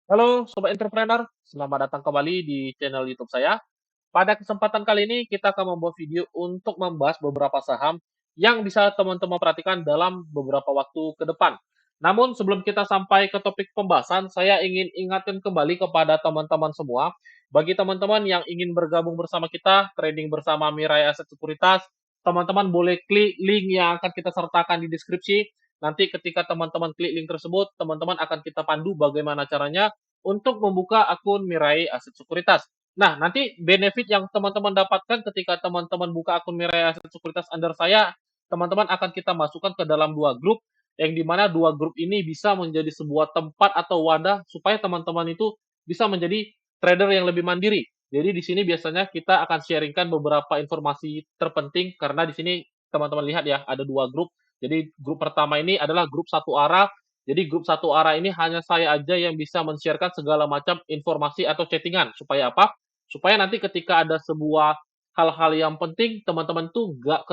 Halo Sobat Entrepreneur, selamat datang kembali di channel YouTube saya. Pada kesempatan kali ini kita akan membuat video untuk membahas beberapa saham yang bisa teman-teman perhatikan dalam beberapa waktu ke depan. Namun sebelum kita sampai ke topik pembahasan, saya ingin ingatkan kembali kepada teman-teman semua, bagi teman-teman yang ingin bergabung bersama kita, trading bersama Mirai Aset Sekuritas, teman-teman boleh klik link yang akan kita sertakan di deskripsi. Nanti ketika teman-teman klik link tersebut, teman-teman akan kita pandu bagaimana caranya untuk membuka akun Mirai Aset Sekuritas. Nah, nanti benefit yang teman-teman dapatkan ketika teman-teman buka akun Mirai Aset Sekuritas under saya, teman-teman akan kita masukkan ke dalam dua grup, yang dimana dua grup ini bisa menjadi sebuah tempat atau wadah supaya teman-teman itu bisa menjadi trader yang lebih mandiri. Jadi di sini biasanya kita akan sharingkan beberapa informasi terpenting karena di sini teman-teman lihat ya ada dua grup. Jadi grup pertama ini adalah grup satu arah. Jadi grup satu arah ini hanya saya aja yang bisa men-sharekan segala macam informasi atau chattingan. Supaya apa? Supaya nanti ketika ada sebuah hal-hal yang penting, teman-teman tuh nggak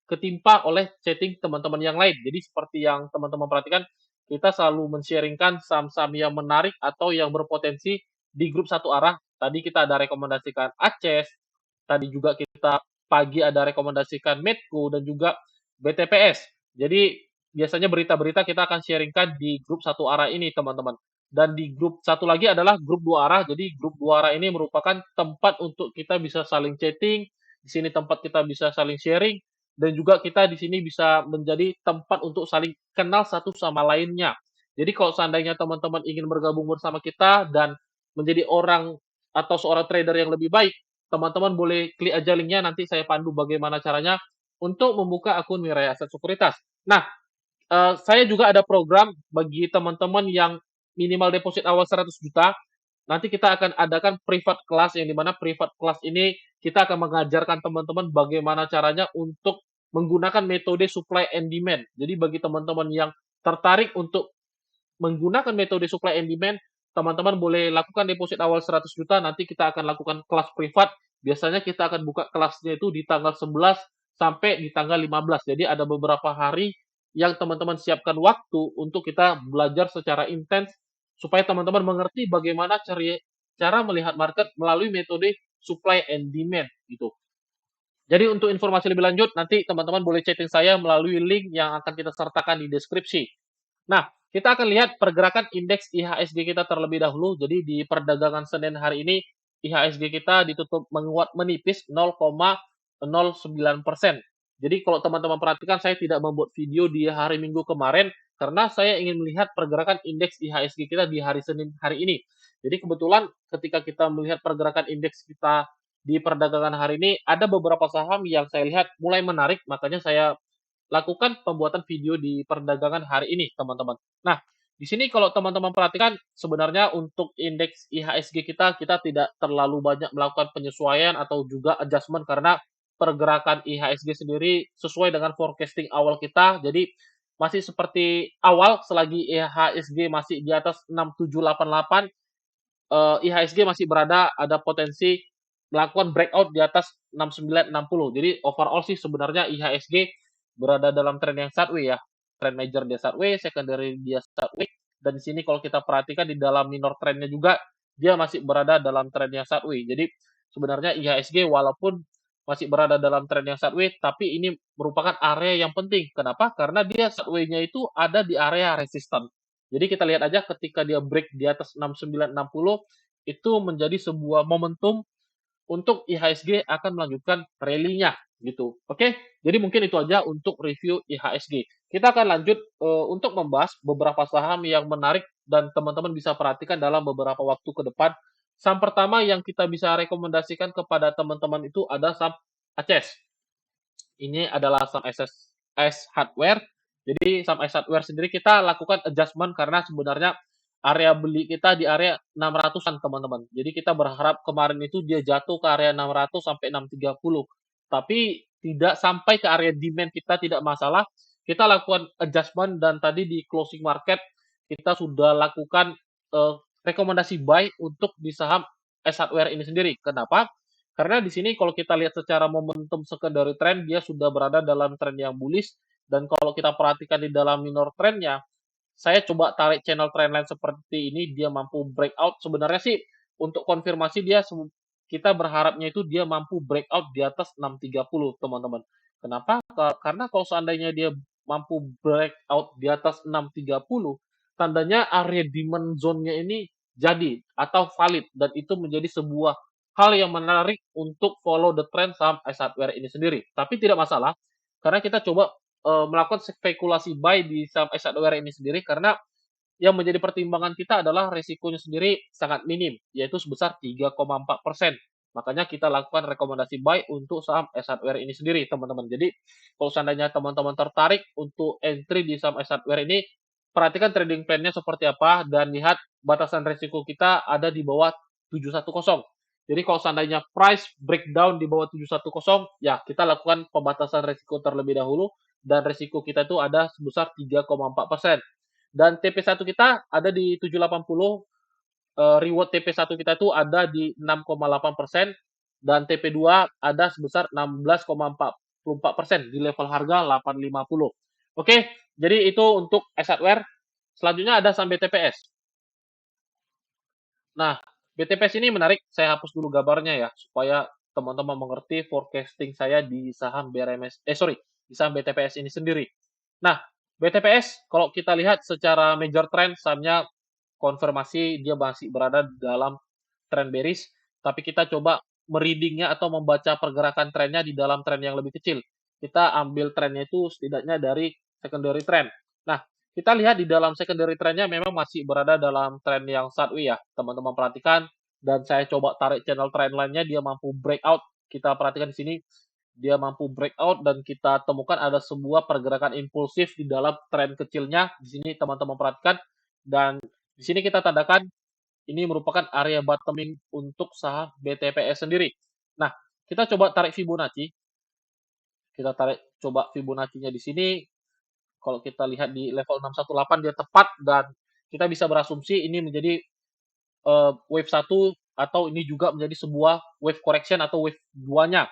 ketimpa oleh chatting teman-teman yang lain. Jadi seperti yang teman-teman perhatikan, kita selalu men-sharingkan saham-saham yang menarik atau yang berpotensi di grup satu arah. Tadi kita ada rekomendasikan Aces, tadi juga kita pagi ada rekomendasikan Medco dan juga BTPS. Jadi biasanya berita-berita kita akan sharingkan di grup satu arah ini, teman-teman. Dan di grup satu lagi adalah grup dua arah. Jadi grup dua arah ini merupakan tempat untuk kita bisa saling chatting. Di sini tempat kita bisa saling sharing dan juga kita di sini bisa menjadi tempat untuk saling kenal satu sama lainnya. Jadi kalau seandainya teman-teman ingin bergabung bersama kita dan menjadi orang atau seorang trader yang lebih baik, teman-teman boleh klik aja linknya, nanti saya pandu bagaimana caranya untuk membuka akun Mirai Aset Sekuritas. Nah, saya juga ada program bagi teman-teman yang minimal deposit awal 100 juta. Nanti kita akan adakan private class yang dimana private class ini kita akan mengajarkan teman-teman bagaimana caranya untuk menggunakan metode supply and demand. Jadi bagi teman-teman yang tertarik untuk menggunakan metode supply and demand, teman-teman boleh lakukan deposit awal 100 juta, nanti kita akan lakukan kelas privat. Biasanya kita akan buka kelasnya itu di tanggal 11 sampai di tanggal 15. Jadi ada beberapa hari yang teman-teman siapkan waktu untuk kita belajar secara intens supaya teman-teman mengerti bagaimana cara melihat market melalui metode supply and demand gitu. Jadi untuk informasi lebih lanjut nanti teman-teman boleh chatting saya melalui link yang akan kita sertakan di deskripsi. Nah, kita akan lihat pergerakan indeks IHSG kita terlebih dahulu. Jadi di perdagangan Senin hari ini, IHSG kita ditutup menguat menipis 0,09%. Jadi kalau teman-teman perhatikan, saya tidak membuat video di hari Minggu kemarin, karena saya ingin melihat pergerakan indeks IHSG kita di hari Senin hari ini. Jadi kebetulan ketika kita melihat pergerakan indeks kita di perdagangan hari ini, ada beberapa saham yang saya lihat mulai menarik, makanya saya lakukan pembuatan video di perdagangan hari ini, teman-teman. Nah, di sini kalau teman-teman perhatikan, sebenarnya untuk indeks IHSG kita tidak terlalu banyak melakukan penyesuaian atau juga adjustment karena pergerakan IHSG sendiri sesuai dengan forecasting awal kita. Jadi masih seperti awal selagi IHSG masih di atas 6788, IHSG masih berada ada potensi melakukan breakout di atas 6960. Jadi overall sih sebenarnya IHSG berada dalam tren yang sideways ya. Trend major dia sideways, secondary dia sideways, dan di sini kalau kita perhatikan di dalam minor trendnya juga dia masih berada dalam tren yang sideways. Jadi sebenarnya IHSG walaupun masih berada dalam tren yang sideways, tapi ini merupakan area yang penting. Kenapa? Karena dia sideways-nya itu ada di area resisten. Jadi kita lihat aja ketika dia break di atas 6960 itu menjadi sebuah momentum untuk IHSG akan melanjutkan rally-nya gitu. Oke, jadi mungkin itu aja untuk review IHSG. Kita akan lanjut untuk membahas beberapa saham yang menarik dan teman-teman bisa perhatikan dalam beberapa waktu ke depan. Saham pertama yang kita bisa rekomendasikan kepada teman-teman itu ada saham Aces. Ini adalah saham S Hardware. Jadi saham S Hardware sendiri kita lakukan adjustment karena sebenarnya area beli kita di area 600-an teman-teman. Jadi kita berharap kemarin itu dia jatuh ke area 600 sampai 630. Tapi tidak sampai ke area demand kita tidak masalah. Kita lakukan adjustment dan tadi di closing market kita sudah lakukan rekomendasi buy untuk di saham S Hardware ini sendiri. Kenapa? Karena di sini kalau kita lihat secara momentum secondary trend, dia sudah berada dalam tren yang bullish. Dan kalau kita perhatikan di dalam minor trendnya, saya coba tarik channel trendline seperti ini, dia mampu breakout. Sebenarnya sih untuk konfirmasi dia kita berharapnya itu dia mampu breakout di atas 630, teman-teman. Kenapa? Karena kalau seandainya dia mampu breakout di atas 630, tandanya area demand zone-nya ini jadi atau valid, dan itu menjadi sebuah hal yang menarik untuk follow the trend saham Ace Hardware ini sendiri. Tapi tidak masalah, karena kita coba melakukan spekulasi buy di saham Ace Hardware ini sendiri, karena yang menjadi pertimbangan kita adalah resikonya sendiri sangat minim, yaitu sebesar 3,4%. Makanya kita lakukan rekomendasi buy untuk saham Ace Hardware ini sendiri, teman-teman. Jadi, kalau seandainya teman-teman tertarik untuk entry di saham Ace Hardware ini, perhatikan trading plan-nya seperti apa, dan lihat batasan resiko kita ada di bawah 710. Jadi, kalau seandainya price breakdown di bawah 710, ya kita lakukan pembatasan resiko terlebih dahulu, dan resiko kita itu ada sebesar 3,4%. Dan TP1 kita ada di 780, reward TP1 kita itu ada di 6,8%, dan TP2 ada sebesar 16,44% di level harga 850. Oke, jadi itu untuk Ace Hardware. Selanjutnya ada saham BTPS. Nah, BTPS ini menarik, saya hapus dulu gambarnya ya, supaya teman-teman mengerti forecasting saya di saham di saham BTPS ini sendiri. Nah, BTPS kalau kita lihat secara major trend, sahamnya konfirmasi dia masih berada dalam trend bearish, tapi kita coba mereadingnya atau membaca pergerakan trennya di dalam tren yang lebih kecil. Kita ambil trennya itu setidaknya dari secondary trend. Nah, kita lihat di dalam secondary trendnya memang masih berada dalam tren yang sideways ya, teman-teman perhatikan. Dan saya coba tarik channel trend line-nya, dia mampu breakout. Kita perhatikan di sini, dia mampu breakout dan kita temukan ada sebuah pergerakan impulsif di dalam tren kecilnya. Di sini teman-teman perhatikan, dan di sini kita tandakan ini merupakan area bottoming untuk saham BTPS sendiri. Nah, kita coba tarik Fibonacci. Kita tarik coba Fibonacci-nya di sini. Kalau kita lihat di level 618 dia tepat, dan kita bisa berasumsi ini menjadi wave 1 atau ini juga menjadi sebuah wave correction atau wave 2-nya.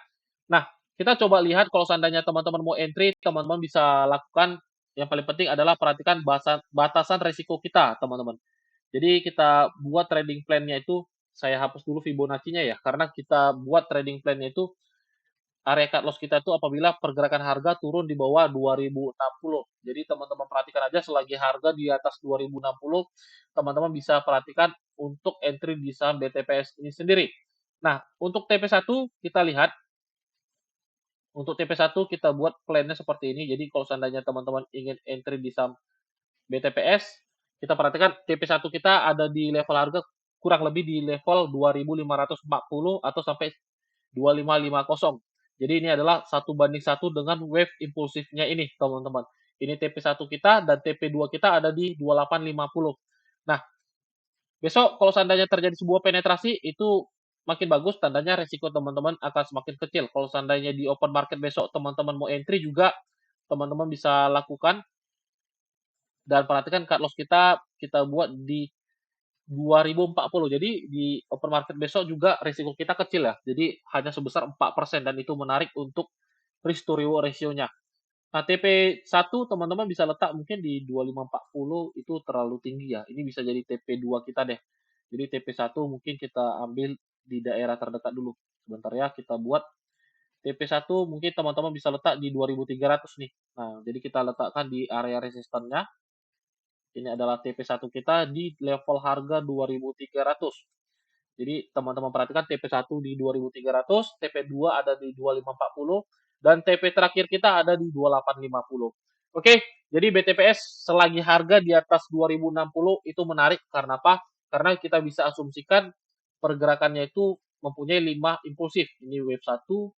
Nah, kita coba lihat kalau seandainya teman-teman mau entry, teman-teman bisa lakukan, yang paling penting adalah perhatikan batasan resiko kita, teman-teman. Jadi kita buat trading plan-nya itu, saya hapus dulu Fibonacci-nya ya, karena kita buat trading plan-nya itu, area cut loss kita itu apabila pergerakan harga turun di bawah 2060. Jadi teman-teman perhatikan aja, selagi harga di atas 2060, teman-teman bisa perhatikan untuk entry di saham BTPS ini sendiri. Nah, untuk TP1 kita lihat, untuk TP1 kita buat plan-nya seperti ini. Jadi kalau seandainya teman-teman ingin entry di saham BTPS, kita perhatikan TP1 kita ada di level harga kurang lebih di level 2540 atau sampai 2550. Jadi ini adalah 1:1 dengan wave impulsifnya ini, teman-teman. Ini TP1 kita dan TP2 kita ada di 2850. Nah, besok kalau seandainya terjadi sebuah penetrasi, itu makin bagus, tandanya resiko teman-teman akan semakin kecil. Kalau seandainya di open market besok teman-teman mau entry juga, teman-teman bisa lakukan. Dan perhatikan cut loss kita buat di 2040. Jadi di open market besok juga risiko kita kecil ya. Jadi hanya sebesar 4%, dan itu menarik untuk risk to reward ratio-nya. Nah, TP1 teman-teman bisa letak mungkin di 2540, itu terlalu tinggi ya. Ini bisa jadi TP2 kita deh. Jadi TP1 mungkin kita ambil di daerah terdekat dulu. Sebentar ya, kita buat TP1 mungkin teman-teman bisa letak di 2300 nih. Nah, jadi kita letakkan di area resistannya. Ini adalah TP1 kita di level harga 2300. Jadi teman-teman perhatikan TP1 di 2300, TP2 ada di 2540, dan TP terakhir kita ada di 2850. Oke, jadi BTPS selagi harga di atas 2060 itu menarik, karena apa? Karena kita bisa asumsikan pergerakannya itu mempunyai 5 impulsif. Ini wave 1,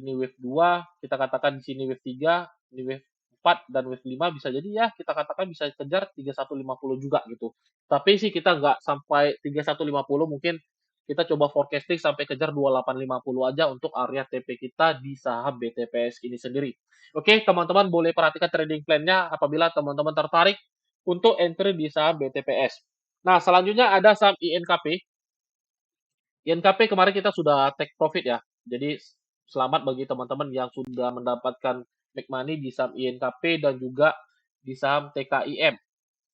ini wave 2, kita katakan di sini wave 3, ini wave 4, dan wave 5 bisa jadi ya kita katakan bisa kejar 3150 juga gitu. Tapi sih kita nggak sampai 3150, mungkin kita coba forecasting sampai kejar 2850 aja untuk area TP kita di saham BTPS ini sendiri. Oke, teman-teman boleh perhatikan trading plan-nya apabila teman-teman tertarik untuk entry di saham BTPS. Nah, selanjutnya ada saham INKP. INKP kemarin kita sudah take profit ya. Jadi selamat bagi teman-teman yang sudah mendapatkan make money di saham INKP dan juga di saham TKIM.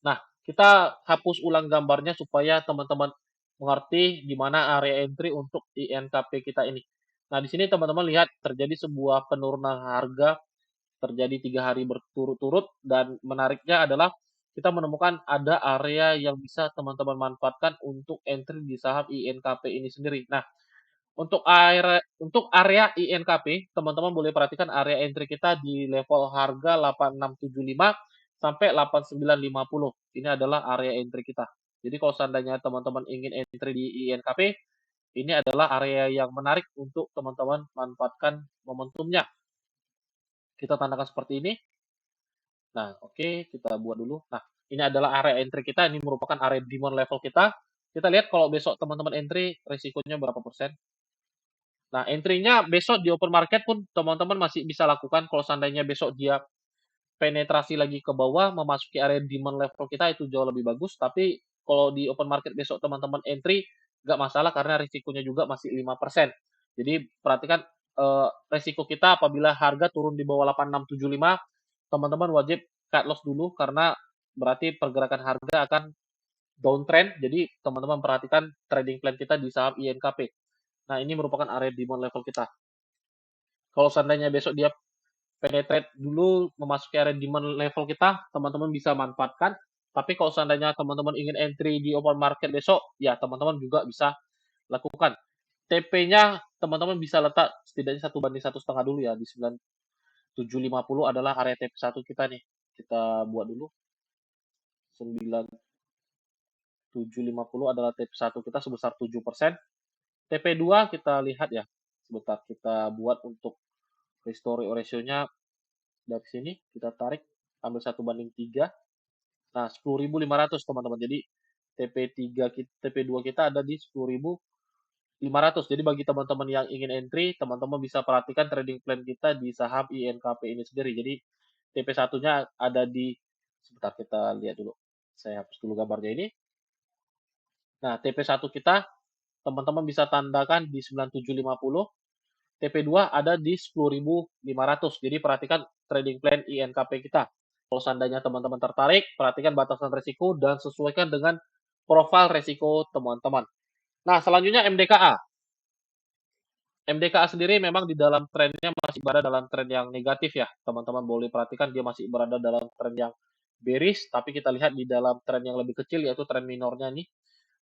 Nah, kita hapus ulang gambarnya supaya teman-teman mengerti di mana area entry untuk INKP kita ini. Nah, di sini teman-teman lihat terjadi sebuah penurunan harga terjadi 3 hari berturut-turut dan menariknya adalah kita menemukan ada area yang bisa teman-teman manfaatkan untuk entry di saham INKP ini sendiri. Nah, untuk area INKP, teman-teman boleh perhatikan area entry kita di level harga 8675 sampai 8950. Ini adalah area entry kita. Jadi kalau seandainya teman-teman ingin entry di INKP, ini adalah area yang menarik untuk teman-teman manfaatkan momentumnya. Kita tandakan seperti ini. Nah, oke, kita buat dulu. Nah, ini adalah area entry kita, ini merupakan area demand level kita. Kita lihat kalau besok teman-teman entry, resikonya berapa persen. Nah, entry-nya besok di open market pun teman-teman masih bisa lakukan kalau seandainya besok dia penetrasi lagi ke bawah, memasuki area demand level kita itu jauh lebih bagus. Tapi kalau di open market besok teman-teman entry, nggak masalah karena risikonya juga masih 5%. Jadi perhatikan resiko kita apabila harga turun di bawah 8675, teman-teman wajib cut loss dulu karena berarti pergerakan harga akan downtrend. Jadi teman-teman perhatikan trading plan kita di saham INKP. Nah, ini merupakan area demand level kita. Kalau seandainya besok dia penetrate dulu memasuki area demand level kita, teman-teman bisa manfaatkan. Tapi kalau seandainya teman-teman ingin entry di open market besok, ya teman-teman juga bisa lakukan. TP-nya teman-teman bisa letak setidaknya 1:1,5 dulu ya, di 9750 adalah area TP1 kita nih. Kita buat dulu. 9750 adalah TP1 kita sebesar 7%. TP2 kita lihat ya. Sebentar kita buat untuk history ratio-nya dari sini kita tarik ambil 1:3. Nah, 10.500 teman-teman. Jadi TP2 kita ada di 10.500. Jadi bagi teman-teman yang ingin entry, teman-teman bisa perhatikan trading plan kita di saham INKP ini sendiri. Jadi TP1-nya ada di sebentar kita lihat dulu. Saya hapus dulu gambarnya ini. Nah, TP1 kita teman-teman bisa tandakan di 9750. TP2 ada di 10.500. Jadi perhatikan trading plan INKP kita. Kalau seandainya teman-teman tertarik, perhatikan batasan resiko dan sesuaikan dengan profil resiko teman-teman. Nah, selanjutnya MDKA. MDKA sendiri memang di dalam trennya masih berada dalam tren yang negatif ya. Teman-teman boleh perhatikan dia masih berada dalam tren yang bearish, tapi kita lihat di dalam tren yang lebih kecil yaitu tren minornya nih.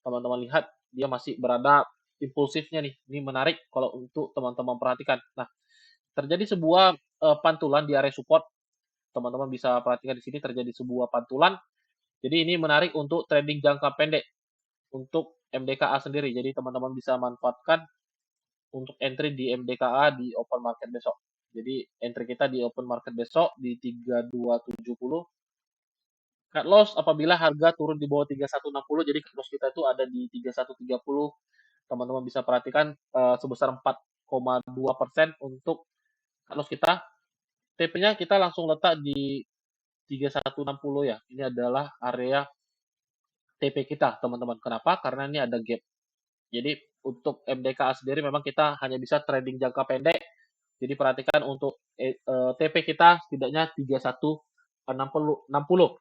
Teman-teman lihat dia masih berada impulsifnya nih. Ini menarik kalau untuk teman-teman perhatikan. Nah, terjadi sebuah pantulan di area support. Teman-teman bisa perhatikan di sini terjadi sebuah pantulan. Jadi ini menarik untuk trading jangka pendek untuk MDKA sendiri. Jadi teman-teman bisa manfaatkan untuk entry di MDKA di open market besok. Jadi entry kita di open market besok di 3270. Cut loss apabila harga turun di bawah 3160. Jadi cut loss kita itu ada di 3130. Teman-teman bisa perhatikan sebesar 4,2% untuk cut loss kita. TP-nya kita langsung letak di 3160 ya. Ini adalah area TP kita, teman-teman. Kenapa? Karena ini ada gap. Jadi untuk MDKA sendiri memang kita hanya bisa trading jangka pendek. Jadi perhatikan untuk TP kita setidaknya 3160.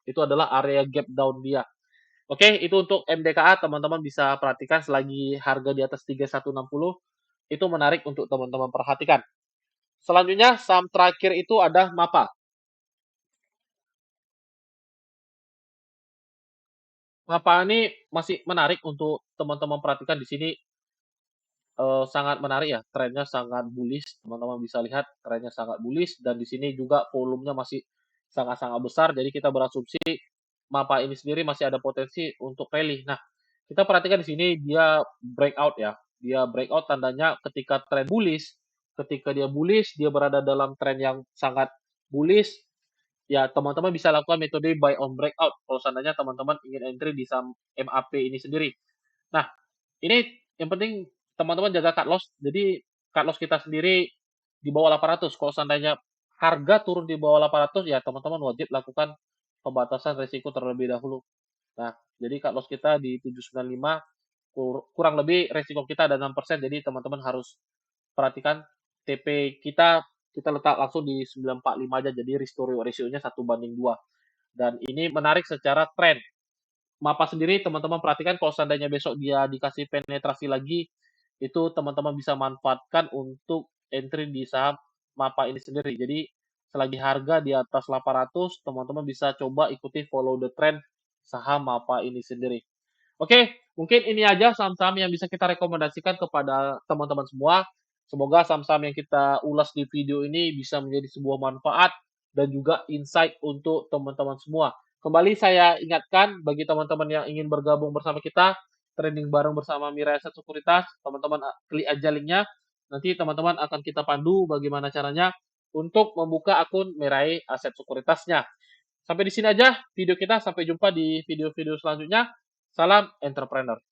Itu adalah area gap down dia. Oke, itu untuk MDKA teman-teman bisa perhatikan selagi harga di atas 3160 itu menarik untuk teman-teman perhatikan. Selanjutnya saham terakhir itu ada MAPA. MAPA ini masih menarik untuk teman-teman perhatikan di sini sangat menarik ya, trennya sangat bullish, teman-teman bisa lihat trennya sangat bullish dan di sini juga volumenya masih sangat-sangat besar, jadi kita berasumsi MAPA ini sendiri masih ada potensi untuk rally. Nah, kita perhatikan di sini dia breakout ya, dia breakout tandanya ketika tren bullish, ketika dia bullish, dia berada dalam tren yang sangat bullish, ya teman-teman bisa lakukan metode buy on breakout kalau seandainya teman-teman ingin entry di saham MAP ini sendiri. Nah, ini yang penting teman-teman jaga cut loss. Jadi cut loss kita sendiri di bawah 800. Kalau seandainya harga turun di bawah 800 ya teman-teman wajib lakukan pembatasan risiko terlebih dahulu. Nah, jadi cut loss kita di 795 kurang lebih risiko kita ada 6%. Jadi teman-teman harus perhatikan TP kita letak langsung di 945 aja. Jadi restore ratio-nya 1:2. dan ini menarik secara tren. MAPA sendiri teman-teman perhatikan kalau seandainya besok dia dikasih penetrasi lagi, itu teman-teman bisa manfaatkan untuk entry di saham MAPA ini sendiri. Jadi selagi harga di atas 800, teman-teman bisa coba ikuti follow the trend saham MAPA ini sendiri. Oke, mungkin ini aja saham-saham yang bisa kita rekomendasikan kepada teman-teman semua. Semoga saham-saham yang kita ulas di video ini bisa menjadi sebuah manfaat dan juga insight untuk teman-teman semua. Kembali saya ingatkan bagi teman-teman yang ingin bergabung bersama kita, training bareng bersama Mirae Asset Sekuritas, teman-teman klik aja linknya. Nanti teman-teman akan kita pandu bagaimana caranya untuk membuka akun Mirae Asset Sekuritasnya. Sampai di sini aja video kita, sampai jumpa di video-video selanjutnya. Salam entrepreneur.